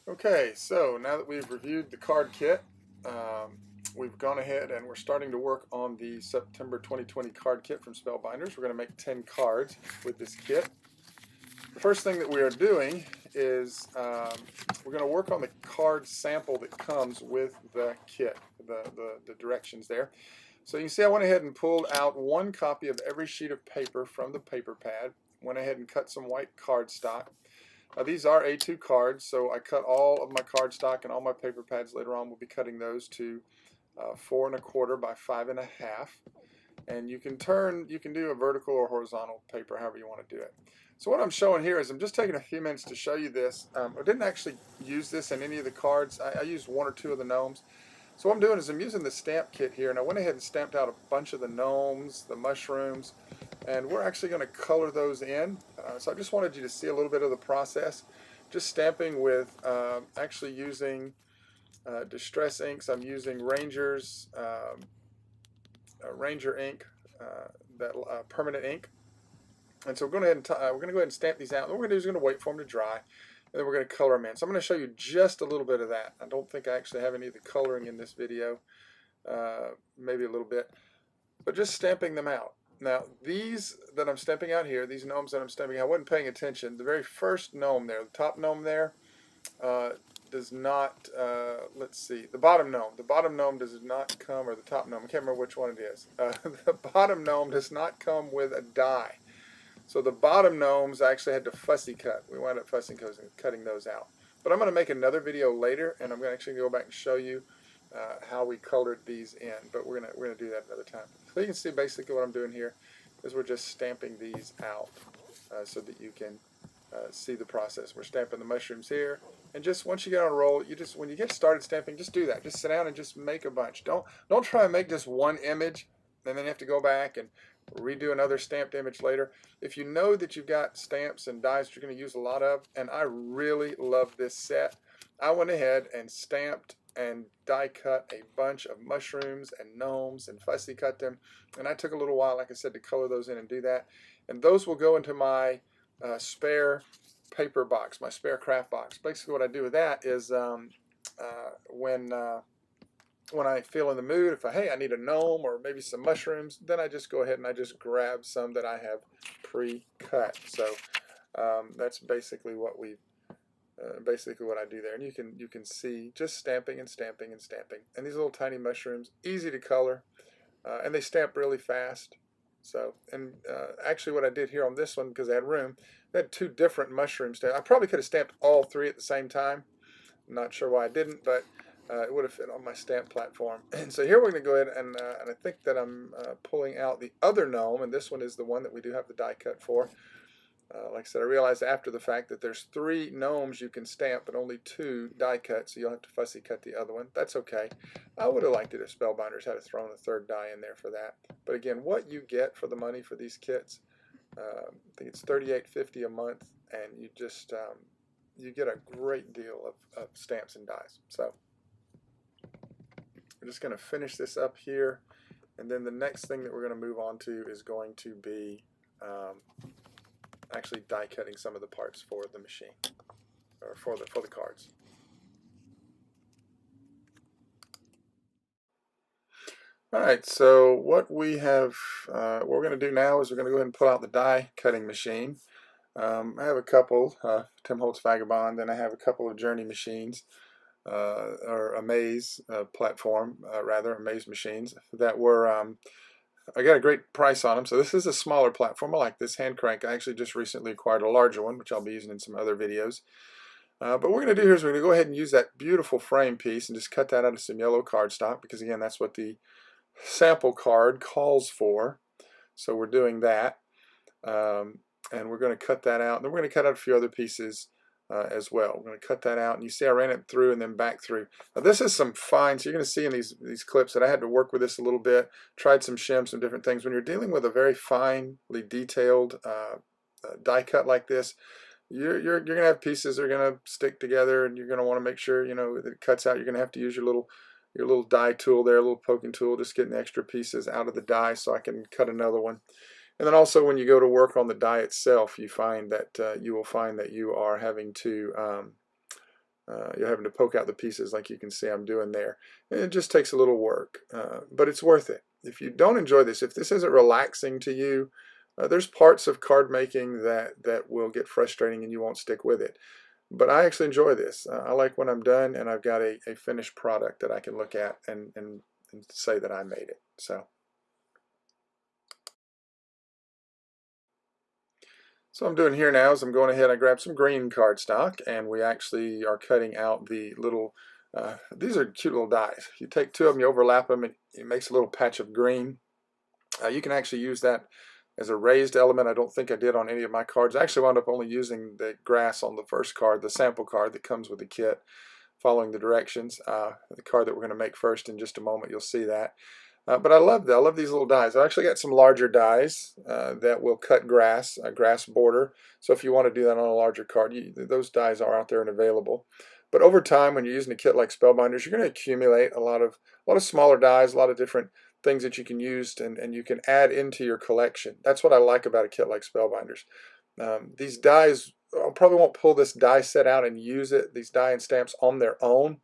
Okay, so now that we've reviewed the card kit, we've gone ahead and we're starting to work on the September 2020 card kit from Spellbinders. We're going to make 10 cards with this kit. The first thing that we are doing is we're going to work on the card sample that comes with the kit, the directions there. So you can see I went ahead and pulled out one copy of every sheet of paper from the paper pad, went ahead and cut some white cardstock. These are A2 cards, so I cut all of my cardstock and all my paper pads later on. We'll be cutting those to 4 1/4 by 5 1/2. And you can do a vertical or horizontal paper, however you want to do it. So what I'm showing here is I'm just taking a few minutes to show you this. I didn't actually use this in any of the cards. I used 1 or 2 of the gnomes. So what I'm doing is I'm using the stamp kit here, and I went ahead and stamped out a bunch of the gnomes, the mushrooms, and we're actually going to color those in. So I just wanted you to see a little bit of the process. Just stamping with actually using distress inks. I'm using Ranger's Ranger ink, that permanent ink. And so we're going to go ahead and stamp these out. And what we're going to do is we're going to wait for them to dry, and then we're going to color them in. So I'm going to show you just a little bit of that. I don't think I actually have any of the coloring in this video, maybe a little bit, but just stamping them out. Now these that I'm stamping out here, these gnomes that I'm stamping out, I wasn't paying attention. The very first gnome there, the top gnome there, does not, let's see, the bottom gnome does not come, or the top gnome, I can't remember which one it is. The bottom gnome does not come with a die. So the bottom gnomes I actually had to fussy cut. We wound up fussy cutting those out. But I'm going to make another video later, and I'm going to actually go back and show you how we colored these in. But we're gonna do that another time. So you can see basically what I'm doing here is we're just stamping these out so that you can see the process. We're stamping the mushrooms here, and just once you get on a roll, when you get started stamping, just do that. Just sit down and just make a bunch. Don't try and make just one image, and then you have to go back and redo another stamped image later. If you know that you've got stamps and dies that you're going to use a lot of, and I really love this set, I went ahead and stamped and die cut a bunch of mushrooms and gnomes and fussy cut them, and I took a little while, like I said, to color those in and do that. And those will go into my spare paper box, my spare craft box. Basically what I do with that is when I feel in the mood, if I need a gnome or maybe some mushrooms, then I just go ahead and I just grab some that I have pre-cut. So that's basically what I do there. And you can see just stamping and stamping and stamping. And these little tiny mushrooms, easy to color, and they stamp really fast. So, and actually what I did here on this one, because I had room, I had 2 different mushrooms. I probably could have stamped all 3 at the same time. I'm not sure why I didn't, but it would have fit on my stamp platform. And so here we're going to go ahead and I think that I'm pulling out the other gnome, and this one is the one that we do have the die cut for. Like I said, I realized after the fact that there's 3 gnomes you can stamp, but only 2 die cut, so you'll have to fussy cut the other one. That's okay. I would have liked it if Spellbinders had thrown a 3rd die in there for that. But again, what you get for the money for these kits, I think it's $38.50 a month, and you just you get a great deal of stamps and dies. So we're just going to finish this up here, and then the next thing that we're going to move on to is going to be actually die cutting some of the parts for the machine, or for the cards. All right, so what we're going to do now is we're going to go ahead and pull out the die cutting machine. I have a couple, Tim Holtz Vagabond, and I have a couple of Journey machines, or Amaze platform, rather, Amaze machines that were, I got a great price on them. So this is a smaller platform. I like this hand crank. I actually just recently acquired a larger one, which I'll be using in some other videos. But what we're going to do here is we're going to go ahead and use that beautiful frame piece and just cut that out of some yellow cardstock, because again, that's what the sample card calls for. So we're doing that. And we're going to cut that out. And then we're going to cut out a few other pieces as well. We're going to cut that out, and you see I ran it through and then back through. Now this is some fine, so you're going to see in these clips that I had to work with this a little bit, tried some shims, some different things. When you're dealing with a very finely detailed die cut like this, you're going to have pieces that are going to stick together, and you're going to want to make sure that it cuts out. You're going to have to use your little die tool there, a little poking tool, just getting the extra pieces out of the die so I can cut another one. And then also when you go to work on the die itself, you will find that you are having to you're having to poke out the pieces like you can see I'm doing there. And it just takes a little work, but it's worth it. If you don't enjoy this, if this isn't relaxing to you, there's parts of card making that will get frustrating and you won't stick with it. But I actually enjoy this. I like when I'm done and I've got a finished product that I can look at and say that I made it. So I'm doing here now is I'm going ahead, I grabbed some green cardstock, and we actually are cutting out the little, these are cute little dies. You take two of them, you overlap them, and it makes a little patch of green. You can actually use that as a raised element. I don't think I did on any of my cards. I actually wound up only using the grass on the first card, the sample card that comes with the kit, following the directions. The card that we're going to make first in just a moment, you'll see that. But I love that. I love these little dies. I actually got some larger dies that will cut grass, a grass border. So if you want to do that on a larger card, those dies are out there and available. But over time, when you're using a kit like Spellbinders, you're going to accumulate a lot of smaller dies, a lot of different things that you can use and you can add into your collection. That's what I like about a kit like Spellbinders. These dies, I probably won't pull this die set out and use it, these die and stamps on their own,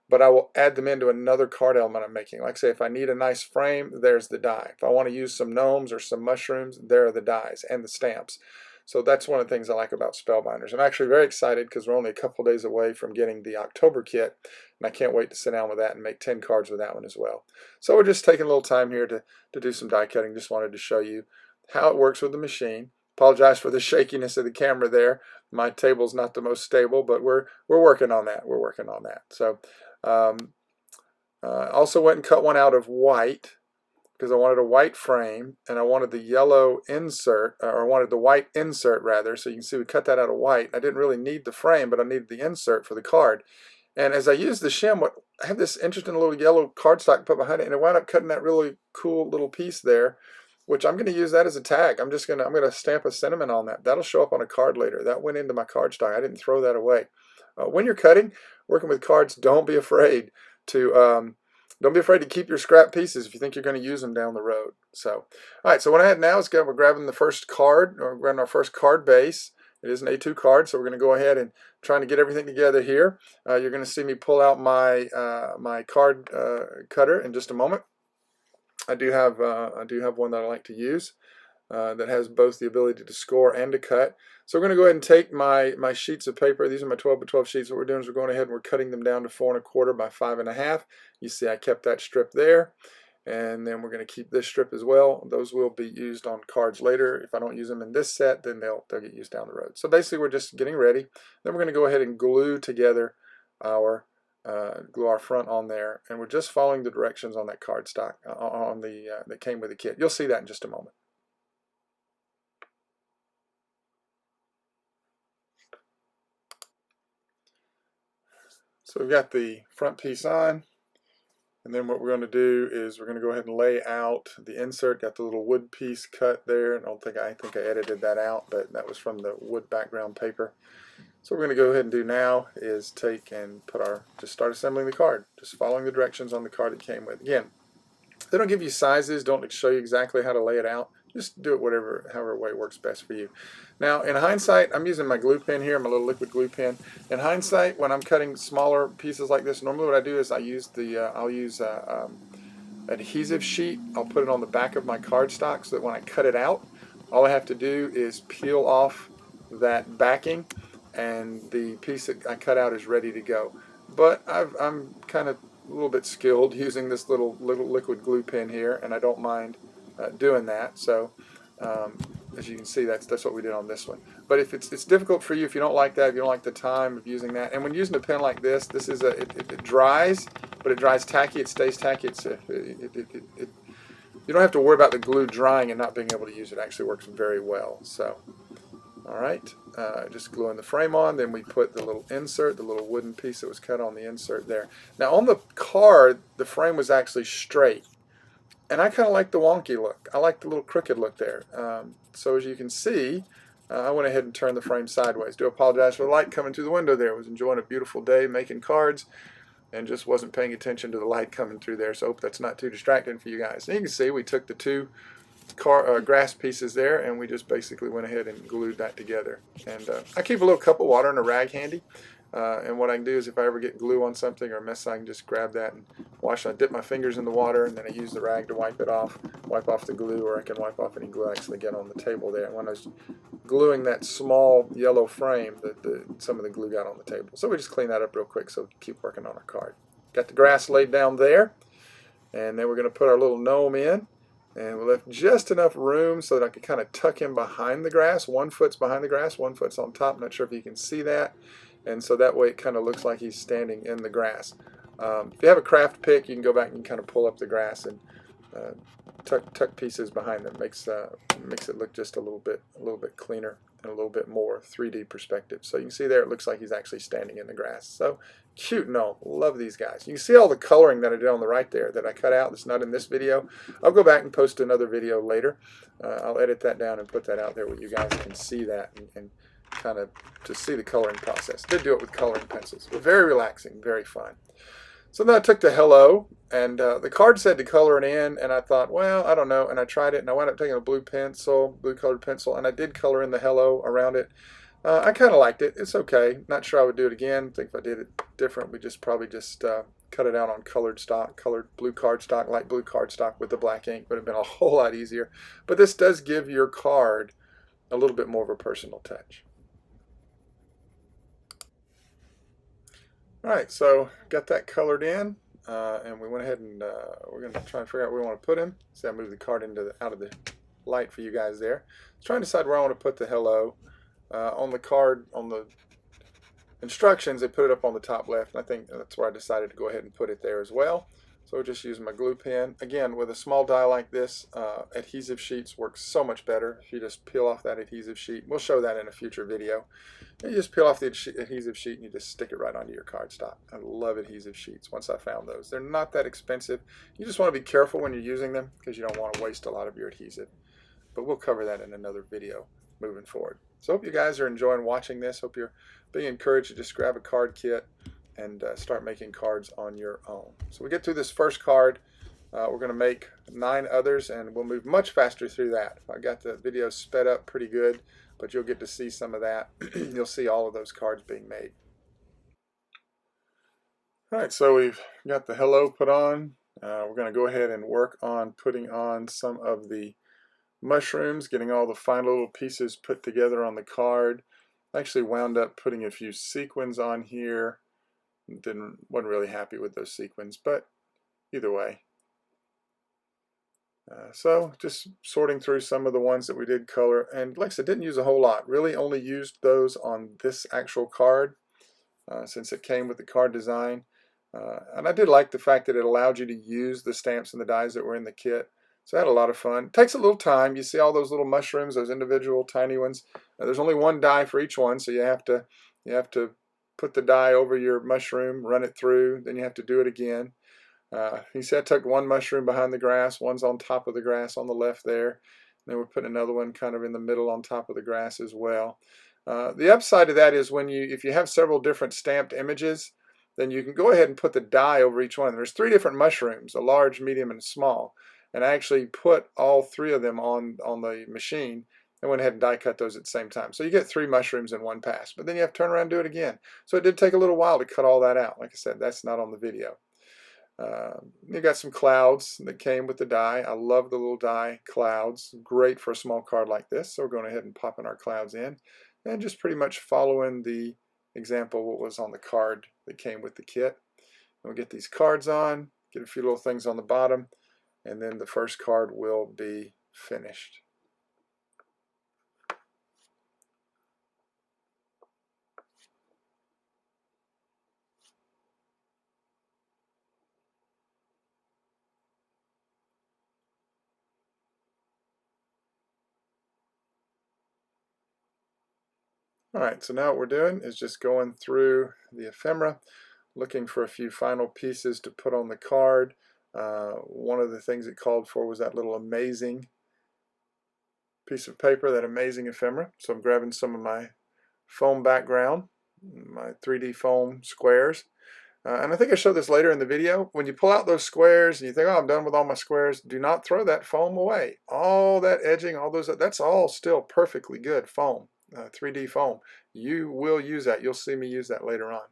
but I will add them into another card element I'm making. Like say if I need a nice frame, there's the die. If I want to use some gnomes or some mushrooms, there are the dies and the stamps. So that's one of the things I like about Spellbinders. I'm actually very excited because we're only a couple days away from getting the October kit, and I can't wait to sit down with that and make 10 cards with that one as well. So we're just taking a little time here to do some die cutting. Just wanted to show you how it works with the machine. Apologize for the shakiness of the camera there. My table's not the most stable, but we're working on that. We're working on that. So also went and cut one out of white because I wanted a white frame and I wanted the yellow insert, or I wanted the white insert rather. So you can see we cut that out of white. I didn't really need the frame, but I needed the insert for the card. And as I used the shim, I have this interesting little yellow cardstock put behind it, and I wound up cutting that really cool little piece there, which I'm going to use that as a tag. I'm going to stamp a sentiment on that. That'll show up on a card later. That went into my cardstock. I didn't throw that away. When you're working with cards, don't be afraid to keep your scrap pieces if you think you're going to use them down the road. So, all right. So what I had now is we're grabbing the first card, or grabbing our first card base. It is an A2 card, so we're going to go ahead and trying to get everything together here. You're going to see me pull out my my card cutter in just a moment. I do have one that I like to use that has both the ability to score and to cut. So we're going to go ahead and take my sheets of paper. These are my 12 by 12 sheets. What we're doing is we're going ahead and we're cutting them down to 4 1/4 by 5 1/2. You see I kept that strip there. And then we're going to keep this strip as well. Those will be used on cards later. If I don't use them in this set, then they'll get used down the road. So basically we're just getting ready. Then we're going to go ahead and glue together our front on there, and we're just following the directions on that cardstock on that came with the kit. You'll see that in just a moment. So we've got the front piece on, and then what we're going to do is we're going to go ahead and lay out the insert. Got the little wood piece cut there. I think I edited that out, but that was from the wood background paper. So what we're going to go ahead and do now is take and just start assembling the card, just following the directions on the card it came with. Again, they don't give you sizes, don't show you exactly how to lay it out. Just do it however way works best for you. Now, in hindsight, I'm using my glue pen here, my little liquid glue pen. In hindsight, when I'm cutting smaller pieces like this, normally what I do is I'll use adhesive sheet. I'll put it on the back of my cardstock so that when I cut it out, all I have to do is peel off that backing, and the piece that I cut out is ready to go. But I'm kind of a little bit skilled using this little liquid glue pen here, and I don't mind doing that. So as you can see, that's what we did on this one. But if it's difficult for you, if you don't like that, if you don't like the time of using that, and when using a pen like this, it dries, but it dries tacky. It stays tacky. You don't have to worry about the glue drying and not being able to use it. It actually works very well. So. All right, just gluing the frame on, then we put the little insert, the little wooden piece that was cut on the insert there. Now on the card, the frame was actually straight, and I kind of like the wonky look. I like the little crooked look there. So as you can see, I went ahead and turned the frame sideways. Do apologize for the light coming through the window there. I was enjoying a beautiful day making cards and just wasn't paying attention to the light coming through there, so I hope that's not too distracting for you guys. And you can see we took the two grass pieces there, and we just basically went ahead and glued that together. And I keep a little cup of water and a rag handy. And what I can do is if I ever get glue on something or a mess, I can just grab that and wash it. I dip my fingers in the water and then I use the rag to wipe off the glue, or I can wipe off any glue I actually get on the table there. And when I was gluing that small yellow frame, some of the glue got on the table. So we just clean that up real quick so we can keep working on our card. Got the grass laid down there, and then we're going to put our little gnome in. And we left just enough room so that I could kind of tuck him behind the grass. 1 foot's behind the grass, 1 foot's on top. Not sure if you can see that. And so that way it kind of looks like he's standing in the grass. If you have a craft pick, you can go back and kind of pull up the grass and tuck pieces behind them. Makes it look just a little bit cleaner and a little bit more 3D perspective. So you can see there it looks like he's actually standing in the grass. So cute gnome. Love these guys. You can see all the coloring that I did on the right there that I cut out. That's not in this video. I'll go back and post another video later. I'll edit that down and put that out there where you guys can see that and kind of to see the coloring process. Did do it with coloring pencils. But very relaxing, very fun. So then I took the hello, and the card said to color it in, and I thought, well, I don't know, and I tried it, and I wound up taking a blue colored pencil, and I did color in the hello around it. I kind of liked it. It's okay. Not sure I would do it again. I think if I did it different, we probably just cut it out on colored blue cardstock, light blue cardstock with the black ink. Would have been a whole lot easier. But this does give your card a little bit more of a personal touch. Alright, so got that colored in, and we went ahead and we're going to try and figure out where we want to put him. See, I moved the card out of the light for you guys there. Let's try and decide where I want to put the hello. On the card, on the instructions, they put it up on the top left, and I think that's where I decided to go ahead and put it there as well. So we'll just use my glue pen. Again, with a small die like this, adhesive sheets work so much better. If you just peel off that adhesive sheet, we'll show that in a future video. And you just peel off the adhesive sheet and you just stick it right onto your cardstock. I love adhesive sheets once I found those. They're not that expensive. You just want to be careful when you're using them because you don't want to waste a lot of your adhesive. But we'll cover that in another video moving forward. So hope you guys are enjoying watching this. Hope you're being encouraged to just grab a card kit and start making cards on your own. So we get through this first card. We're going to make 9 others, and we'll move much faster through that. I got the video sped up pretty good, but you'll get to see some of that. You'll see all of those cards being made. Alright, so we've got the hello put on. We're going to go ahead and work on putting on some of the mushrooms, getting all the final little pieces put together on the card. I actually wound up putting a few sequins on here. Wasn't really happy with those sequins, but either way. So just sorting through some of the ones that we did color, and like I said, didn't use a whole lot. Really only used those on this actual card since it came with the card design. And I did like the fact that it allowed you to use the stamps and the dies that were in the kit. So I had a lot of fun. It takes a little time. You see all those little mushrooms, those individual tiny ones. There's only one die for each one, so you have to put the die over your mushroom, run it through, then you have to do it again. He said I took one mushroom behind the grass, one's on top of the grass on the left there. And then we're putting another one kind of in the middle on top of the grass as well. The upside of that is if you have several different stamped images, then you can go ahead and put the die over each one. There's 3 different mushrooms, a large, medium, and a small. And I actually put all 3 of them on the machine and went ahead and die cut those at the same time. So you get 3 mushrooms in one pass, but then you have to turn around and do it again. So it did take a little while to cut all that out. Like I said, that's not on the video. You got some clouds that came with the die. I love the little die clouds. Great for a small card like this. So we're going ahead and popping our clouds in and just pretty much following the example what was on the card that came with the kit. And we'll get these cards on, get a few little things on the bottom, and then the first card will be finished. Alright, so now what we're doing is just going through the ephemera, looking for a few final pieces to put on the card. One of the things it called for was that little amazing piece of paper, that amazing ephemera. So I'm grabbing some of my foam background, my 3D foam squares. And I think I showed this later in the video. When you pull out those squares and you think, oh, I'm done with all my squares, do not throw that foam away. All that edging, all those, that's all still perfectly good foam. 3D foam. You will use that. You'll see me use that later on.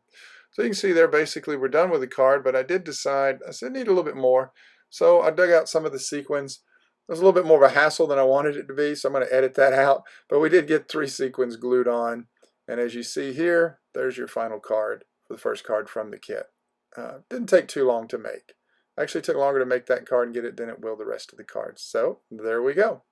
So you can see there basically we're done with the card, but I did decide, I said I need a little bit more. So I dug out some of the sequins. It was a little bit more of a hassle than I wanted it to be, so I'm going to edit that out. But we did get 3 sequins glued on. And as you see here, there's your final card for the first card from the kit. Didn't take too long to make. Actually, it took longer to make that card and get it than it will the rest of the cards. So there we go.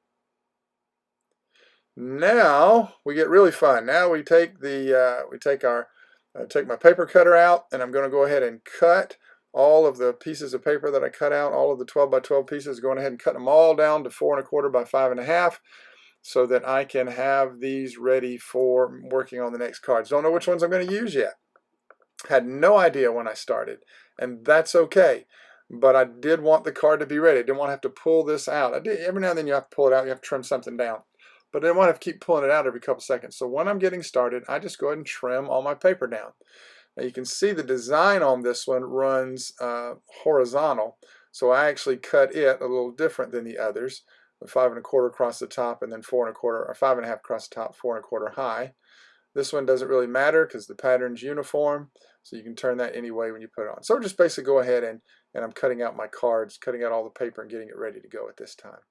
Now we get really fun. Now we take take my paper cutter out, and I'm going to go ahead and cut all of the pieces of paper that I cut out, all of the 12 by 12 pieces, going ahead and cut them all down to 4 1/4 by 5 1/2, so that I can have these ready for working on the next cards. Don't know which ones I'm going to use yet. Had no idea when I started, and that's okay. But I did want the card to be ready. I didn't want to have to pull this out. I did, every now and then you have to pull it out. You have to trim something down. But I didn't want to keep pulling it out every couple seconds. So when I'm getting started, I just go ahead and trim all my paper down. Now you can see the design on this one runs horizontal. So I actually cut it a little different than the others. 5 1/4 across the top, and then 4 1/4, or 5 1/2 across the top, 4 1/4 high. This one doesn't really matter because the pattern's uniform. So you can turn that any way when you put it on. So just basically go ahead and I'm cutting out my cards, cutting out all the paper and getting it ready to go at this time.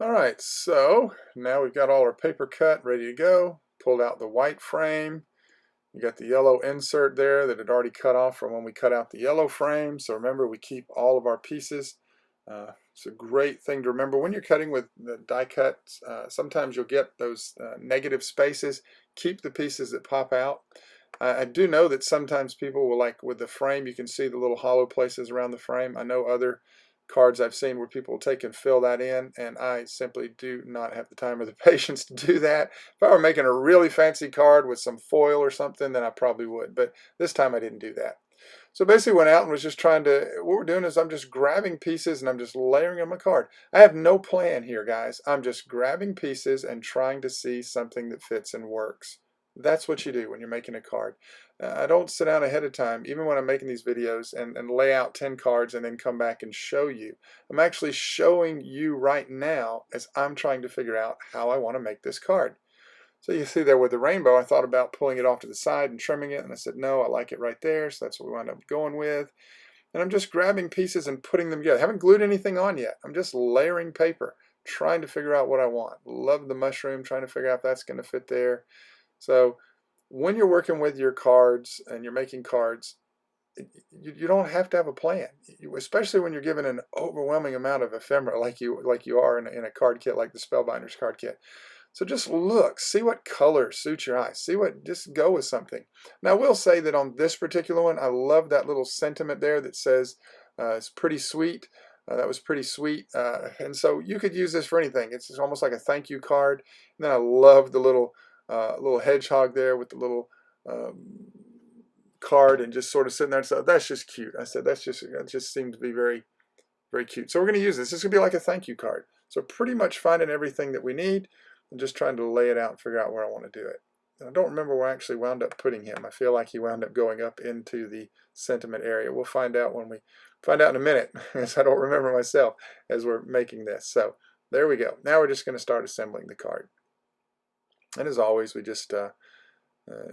Alright, so now we've got all our paper cut, ready to go. Pulled out the white frame. You got the yellow insert there that had already cut off from when we cut out the yellow frame. So remember, we keep all of our pieces. It's a great thing to remember when you're cutting with the die cuts. Sometimes you'll get those negative spaces. Keep the pieces that pop out. I do know that sometimes people will, like with the frame, you can see the little hollow places around the frame. I know other cards I've seen where people will take and fill that in, and I simply do not have the time or the patience to do that. If I were making a really fancy card with some foil or something, then I probably would, but this time I didn't do that. So basically went out and was just trying to, what we're doing is I'm just grabbing pieces and I'm just layering on my card. I have no plan here, guys. I'm just grabbing pieces and trying to see something that fits and works. That's what you do when you're making a card. I don't sit down ahead of time, even when I'm making these videos, and lay out 10 cards and then come back and show you. I'm actually showing you right now as I'm trying to figure out how I want to make this card. So you see there with the rainbow, I thought about pulling it off to the side and trimming it, and I said, no, I like it right there, so that's what we wound up going with. And I'm just grabbing pieces and putting them together. I haven't glued anything on yet. I'm just layering paper, trying to figure out what I want. Love the mushroom, trying to figure out if that's going to fit there. So when you're working with your cards and you're making cards, you don't have to have a plan, especially when you're given an overwhelming amount of ephemera like you are in a card kit like the Spellbinders Card Kit. So just look, see what color suits your eyes. Just go with something. Now I will say that on this particular one, I love that little sentiment there that says it's pretty sweet. That was pretty sweet. And so you could use this for anything. It's almost like a thank you card. And then I love the little hedgehog there with the little card and just sort of sitting there. So that's just cute. I said that just seemed to be very, very cute. So we're going to use this. This is going to be like a thank you card. So pretty much finding everything that we need and just trying to lay it out and figure out where I want to do it. And I don't remember where I actually wound up putting him. I feel like he wound up going up into the sentiment area. We'll find out when we find out in a minute, as I don't remember myself as we're making this. So there we go. Now we're just going to start assembling the card. And as always, we just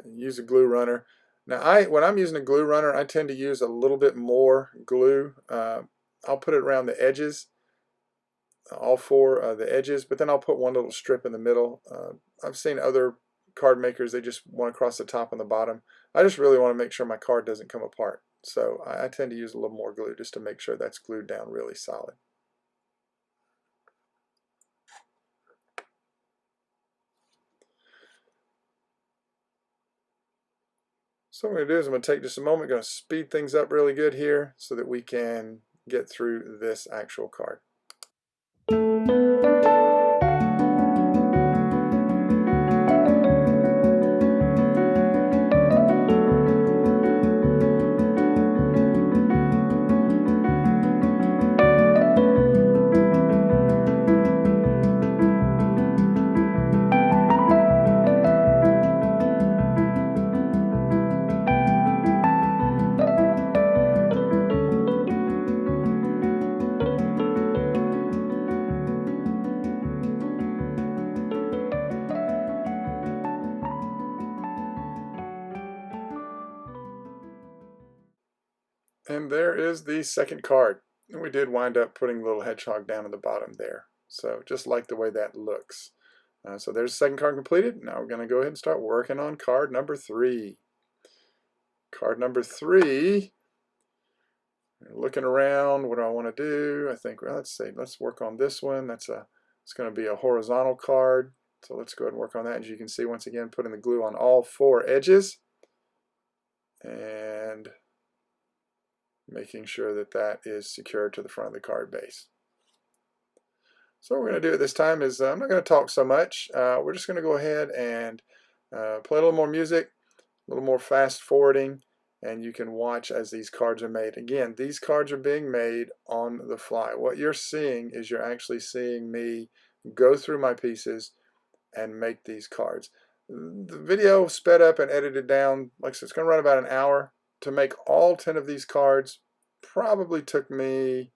use a glue runner. Now, when I'm using a glue runner, I tend to use a little bit more glue. I'll put it around the edges, all four of the edges, but then I'll put one little strip in the middle. I've seen other card makers, they just want across the top and the bottom. I just really want to make sure my card doesn't come apart. So I tend to use a little more glue just to make sure that's glued down really solid. So what I'm going to do is I'm going to take just a moment, going to speed things up really good here so that we can get through this actual card. And there is the second card. And we did wind up putting a little hedgehog down at the bottom there. So just like the way that looks. So there's the second card completed. Now we're going to go ahead and start working on card number 3. Card number 3. Looking around, what do I want to do? I think, well, let's see. Let's work on this one. It's going to be a horizontal card. So let's go ahead and work on that. As you can see, once again, putting the glue on all 4 edges. And making sure that that is secured to the front of the card base. So what we're going to do at this time is I'm not going to talk so much. We're just going to go ahead and play a little more music, a little more fast forwarding, and you can watch as these cards are made. Again, these cards are being made on the fly. What you're seeing is you're actually seeing me go through my pieces and make these cards. The video sped up and edited down, like I said, it's going to run about an hour. To make all 10 of these cards probably took me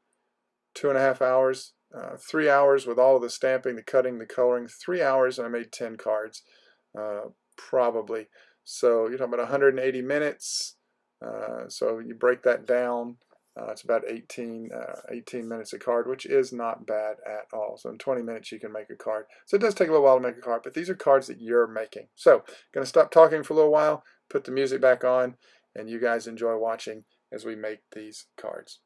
2.5 hours. 3 hours with all of the stamping, the cutting, the coloring. 3 hours and I made 10 cards, probably. So you're talking about 180 minutes. So you break that down. It's about 18 minutes a card, which is not bad at all. So in 20 minutes you can make a card. So it does take a little while to make a card, but these are cards that you're making. So I'm going to stop talking for a little while, put the music back on, and you guys enjoy watching as we make these cards.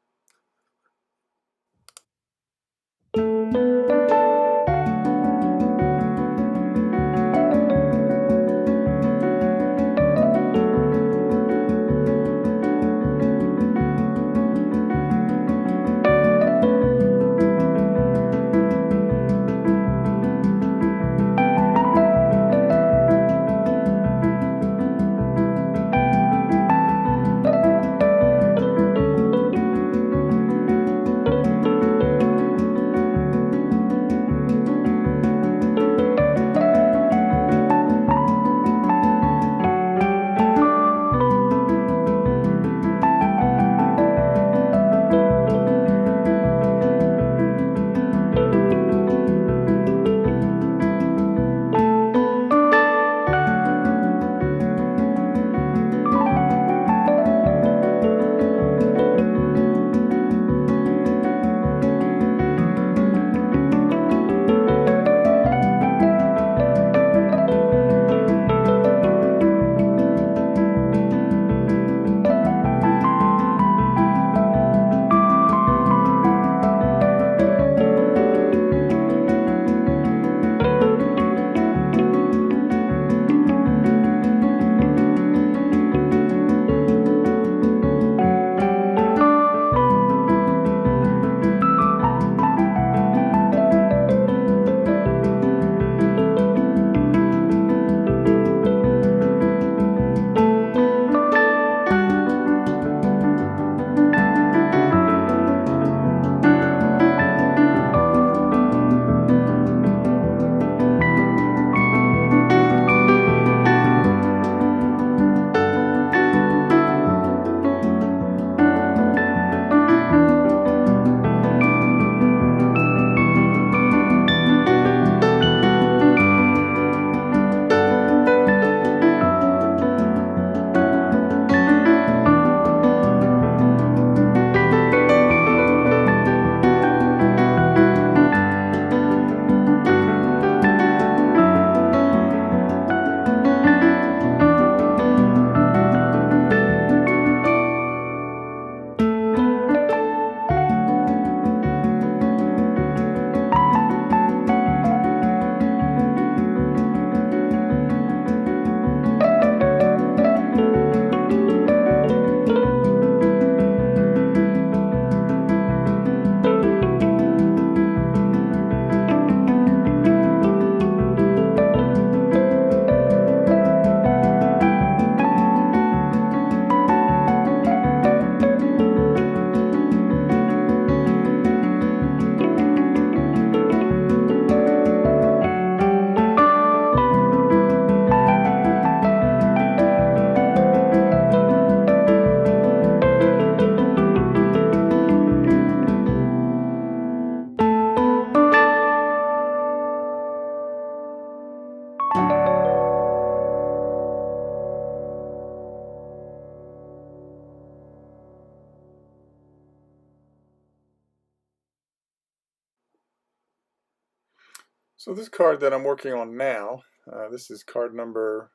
So this card that I'm working on now, this is card number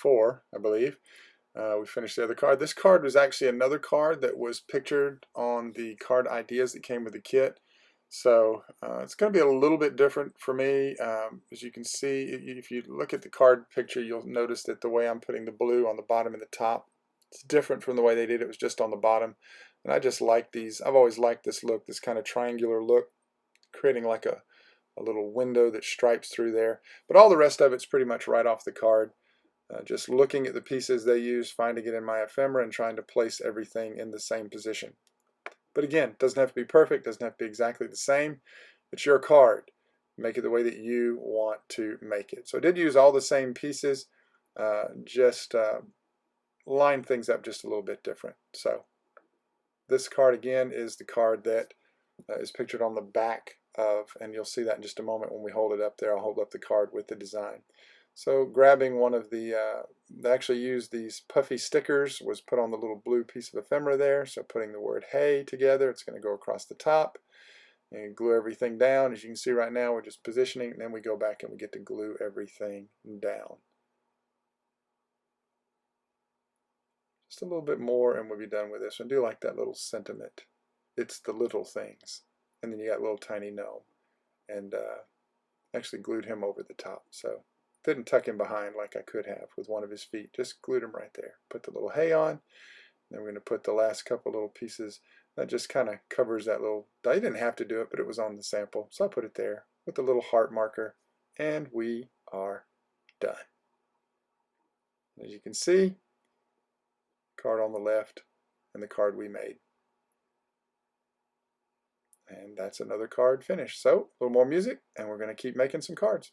4, I believe. We finished the other card. This card was actually another card that was pictured on the card ideas that came with the kit. So it's going to be a little bit different for me. As you can see, if you look at the card picture, you'll notice that the way I'm putting the blue on the bottom and the top, it's different from the way they did it. It was just on the bottom. And I just like these. I've always liked this look, this kind of triangular look, creating like a little window that stripes through there. But all the rest of it's pretty much right off the card. Just looking at the pieces they use, finding it in my ephemera, and trying to place everything in the same position. But again, it doesn't have to be perfect, doesn't have to be exactly the same. It's your card. Make it the way that you want to make it. So I did use all the same pieces, just line things up just a little bit different. So this card again is the card that is pictured on the back of, and you'll see that in just a moment when we hold it up there. I'll hold up the card with the design. So grabbing one of the, they actually used these puffy stickers, was put on the little blue piece of ephemera there. So putting the word hey together, it's going to go across the top and glue everything down. As you can see right now, we're just positioning, and then we go back and we get to glue everything down. Just a little bit more and we'll be done with this. I do like that little sentiment. It's the little things. And then you got little tiny gnome. And actually glued him over the top. So didn't tuck him behind like I could have with one of his feet. Just glued him right there. Put the little hay on. Then we're going to put the last couple little pieces. That just kind of covers that little. I didn't have to do it, but it was on the sample. So I put it there with the little heart marker. And we are done. As you can see, card on the left and the card we made. And that's another card finished. So a little more music and we're going to keep making some cards.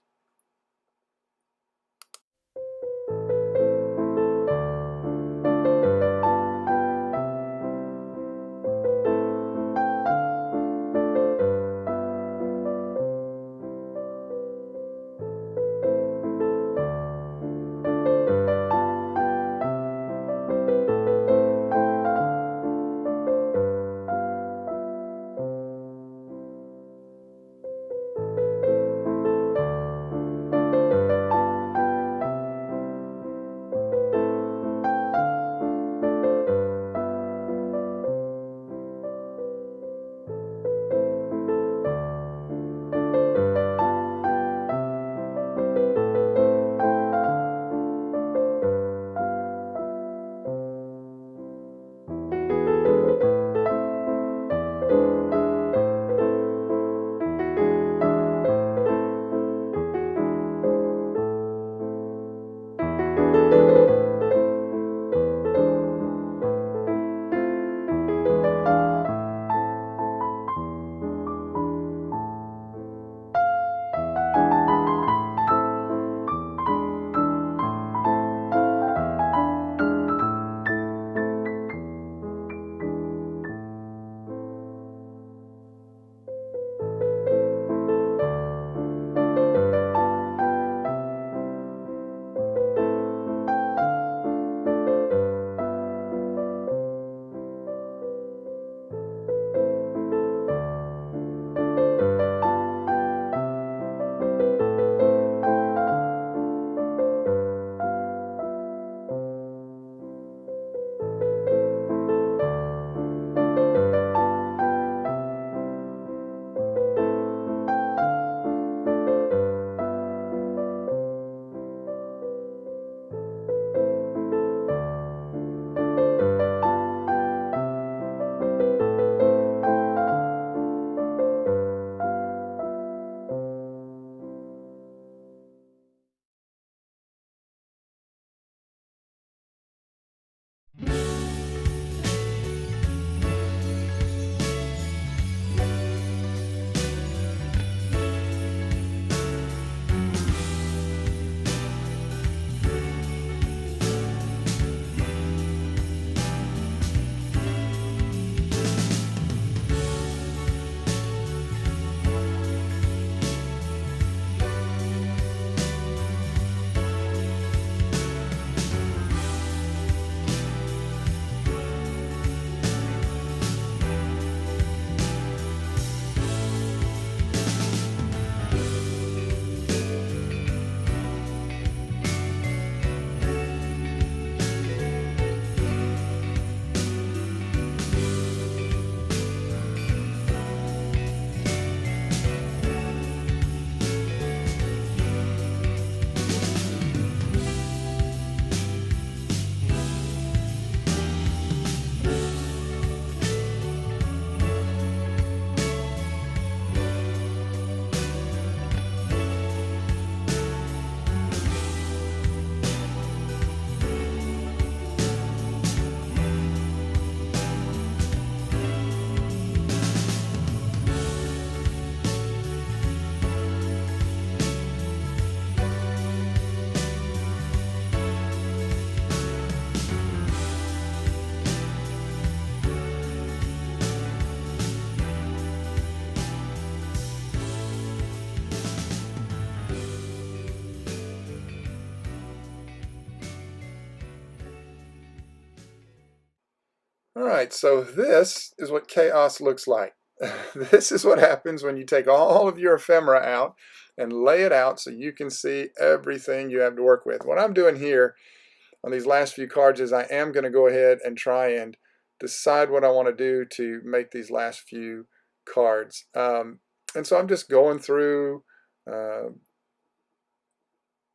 All right, so this is what chaos looks like. This is what happens when you take all of your ephemera out and lay it out so you can see everything you have to work with. What I'm doing here on these last few cards is I am going to go ahead and try and decide what I want to do to make these last few cards. And so I'm just going through,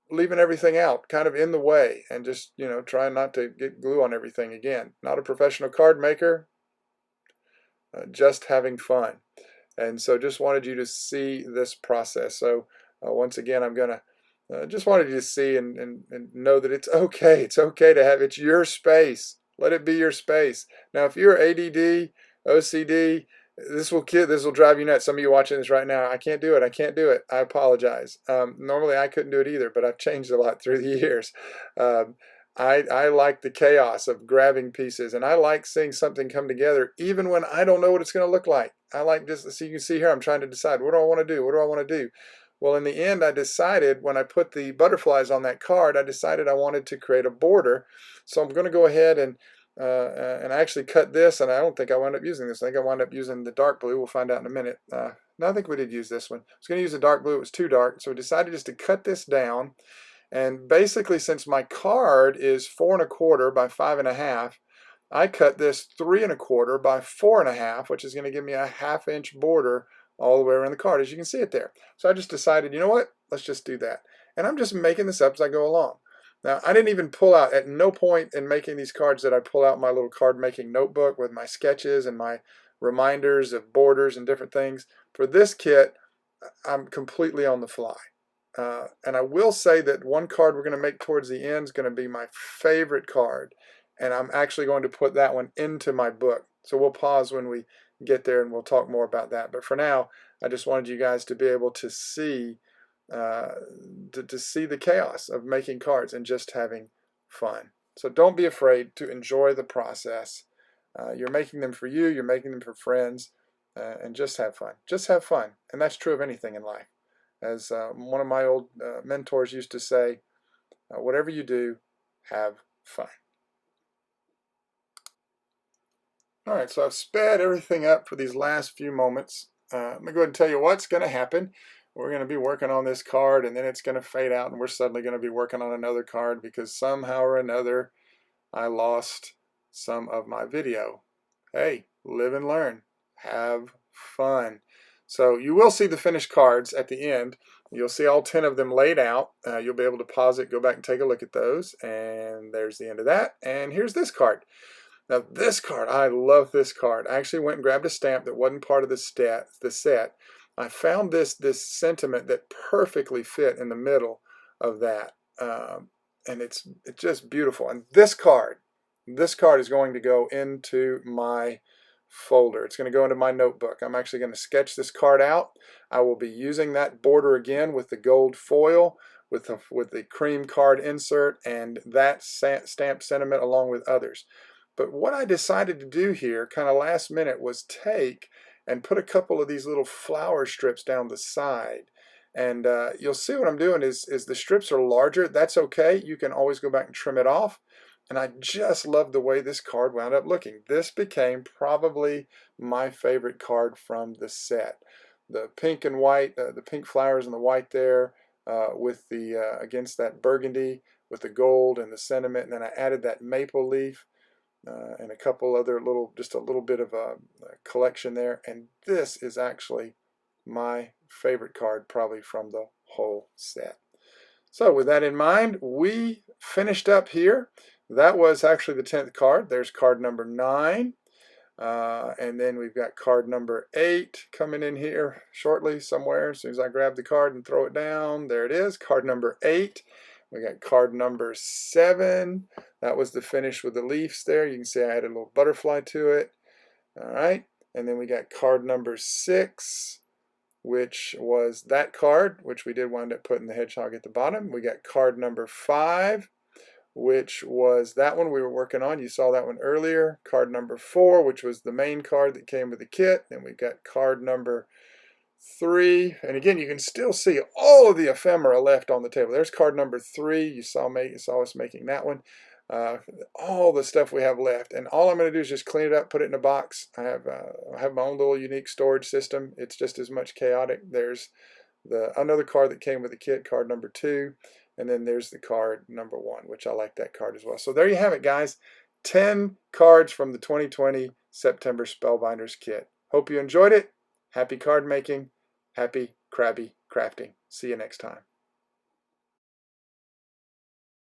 leaving everything out kind of in the way, and just, trying not to get glue on everything again. Not a professional card maker, just having fun. And so just wanted you to see this process. So once again, I'm going to just wanted you to see and know that it's okay. It's okay to have, it's your space. Let it be your space. Now, if you're ADD, OCD, this will drive you nuts. Some of you watching this right now, I can't do it. I can't do it. I apologize. Normally, I couldn't do it either, but I've changed a lot through the years. I like the chaos of grabbing pieces, and I like seeing something come together even when I don't know what it's going to look like. I like just, so you can see here, I'm trying to decide, what do I want to do? What do I want to do? Well, in the end, I decided when I put the butterflies on that card, I decided I wanted to create a border. So I'm going to go ahead and I actually cut this, and I don't think I wound up using this. I think I wound up using the dark blue. We'll find out in a minute. No, I think we did use this one. I was going to use the dark blue. It was too dark, so we decided just to cut this down. And basically, since my card is 4 1/4 by 5 1/2, I cut this 3 1/4 by 4 1/2, which is going to give me a 1/2 inch border all the way around the card, as you can see it there. So I just decided, you know what? Let's just do that. And I'm just making this up as I go along. Now, I didn't even pull out, at no point in making these cards did I pull out my little card making notebook with my sketches and my reminders of borders and different things. For this kit, I'm completely on the fly. And I will say that one card we're going to make towards the end is going to be my favorite card. And I'm actually going to put that one into my book. So we'll pause when we get there and we'll talk more about that. But for now, I just wanted you guys to be able to see to see the chaos of making cards and just having fun. So don't be afraid to enjoy the process. You're making them for you, you're making them for friends, and just have fun. Just have fun. And that's true of anything in life. As one of my old mentors used to say, whatever you do, have fun. All right, so I've sped everything up for these last few moments. I'm going to go ahead and tell you what's going to happen. We're going to be working on this card, and then it's going to fade out, and we're suddenly going to be working on another card because somehow or another I lost some of my video. Hey, live and learn. Have fun. So you will see the finished cards at the end. You'll see all 10 of them laid out. You'll be able to pause it, go back and take a look at those, and there's the end of that. And here's this card. Now this card, I love this card. I actually went and grabbed a stamp that wasn't part of the set. I found this sentiment that perfectly fit in the middle of that, and it's just beautiful. And this card is going to go into my folder. It's going to go into my notebook. I'm actually going to sketch this card out. I will be using that border again with the gold foil, with the cream card insert, and that stamp sentiment along with others. But what I decided to do here, kind of last minute, was take and put a couple of these little flower strips down the side. And you'll see what I'm doing is the strips are larger. That's okay. You can always go back and trim it off. And I just love the way this card wound up looking. This became probably my favorite card from the set. The pink and white, the pink flowers and the white there with the, against that burgundy with the gold and the sentiment. And then I added that maple leaf. And a couple other just a little bit of a collection there. And this is actually my favorite card probably from the whole set. So with that in mind, we finished up here. That was actually the 10th card. There's card number 9. And then we've got card number 8 coming in here shortly somewhere. As soon as I grab the card and throw it down, there it is, card number 8. We got card number 7. That was the finish with the leaves there. You can see I added a little butterfly to it. All right. And then we got card number 6, which was that card, which we did wind up putting the hedgehog at the bottom. We got card number 5, which was that one we were working on. You saw that one earlier. Card number 4, which was the main card that came with the kit. Then we got card number 3, and again you can still see all of the ephemera left on the table. There's card number 3. You saw us making that one. all the stuff we have left. And all I'm going to do is just clean it up, put it in a box. I have my own little unique storage system. It's just as much chaotic. There's another card that came with the kit, card number 2. And then there's the card number 1, which I like that card as well. So there you have it, guys. 10 cards from the 2020 September Spellbinders Kit. Hope you enjoyed it. Happy card making. Happy crabby crafting. See you next time.